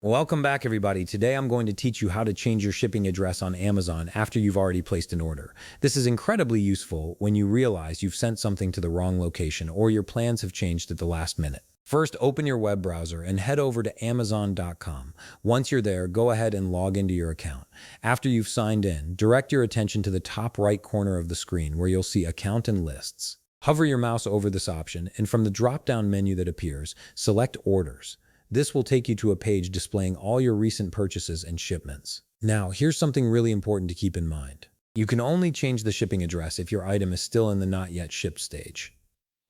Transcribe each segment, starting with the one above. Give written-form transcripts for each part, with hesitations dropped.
Welcome back, everybody. Today I'm going to teach you how to change your shipping address on Amazon after you've already placed an order. This is incredibly useful when you realize you've sent something to the wrong location or your plans have changed at the last minute. First, open your web browser and head over to Amazon.com. Once you're there, go ahead and log into your account. After you've signed in, direct your attention to the top right corner of the screen where you'll see Account and Lists. Hover your mouse over this option, and from the drop-down menu that appears, select Orders. This will take you to a page displaying all your recent purchases and shipments. Now, here's something really important to keep in mind. You can only change the shipping address if your item is still in the not yet shipped stage.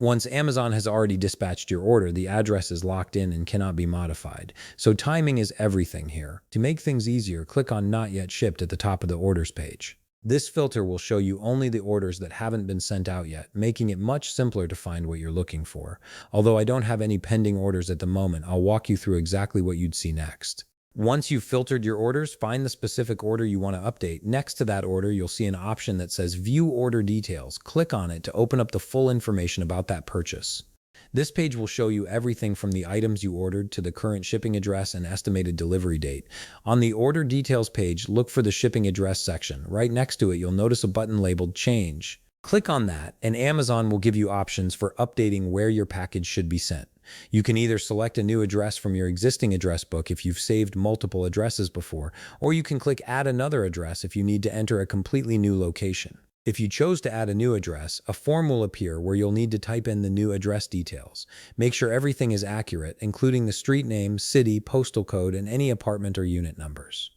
Once Amazon has already dispatched your order, the address is locked in and cannot be modified. So timing is everything here. To make things easier, click on Not Yet Shipped at the top of the orders page. This filter will show you only the orders that haven't been sent out yet, making it much simpler to find what you're looking for. Although I don't have any pending orders at the moment, I'll walk you through exactly what you'd see next. Once you've filtered your orders, find the specific order you want to update. Next to that order, you'll see an option that says View Order Details. Click on it to open up the full information about that purchase. This page will show you everything from the items you ordered to the current shipping address and estimated delivery date. On the Order Details page, look for the shipping address section. Right next to it, you'll notice a button labeled Change. Click on that, and Amazon will give you options for updating where your package should be sent. You can either select a new address from your existing address book if you've saved multiple addresses before, or you can click Add Another Address if you need to enter a completely new location. If you chose to add a new address, a form will appear where you'll need to type in the new address details. Make sure everything is accurate, including the street name, city, postal code, and any apartment or unit numbers.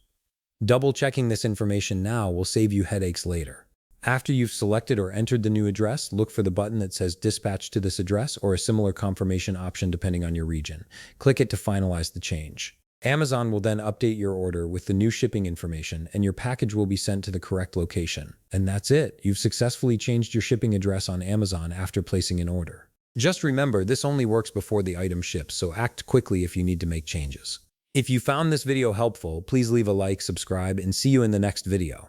Double-checking this information now will save you headaches later. After you've selected or entered the new address, look for the button that says Dispatch to this address or a similar confirmation option depending on your region. Click it to finalize the change. Amazon will then update your order with the new shipping information, and your package will be sent to the correct location. And that's it. You've successfully changed your shipping address on Amazon after placing an order. Just remember, this only works before the item ships, so act quickly if you need to make changes. If you found this video helpful, please leave a like, subscribe, and see you in the next video.